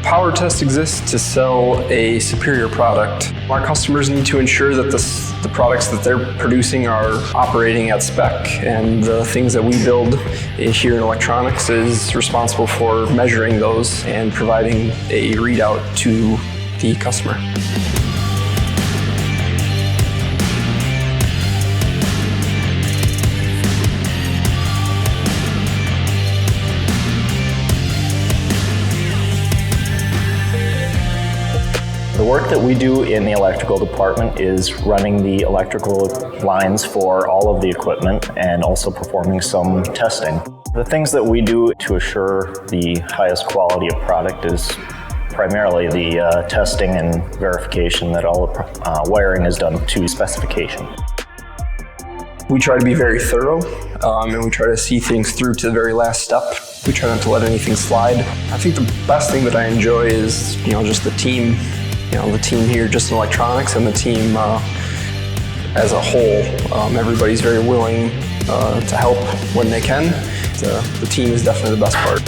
Power Test exists to sell a superior product. Our customers need to ensure that the products that they're producing are operating at spec, and the things that we build here in electronics is responsible for measuring those and providing a readout to the customer. The work that we do in the electrical department is running the electrical lines for all of the equipment and also performing some testing. The things that we do to assure the highest quality of product is primarily the testing and verification that all the wiring is done to specification. We try to be very thorough, and we try to see things through to the very last step. We try not to let anything slide. I think the best thing that I enjoy is, just the team. The team here just in electronics and the team as a whole. Everybody's very willing to help when they can. The team is definitely the best part.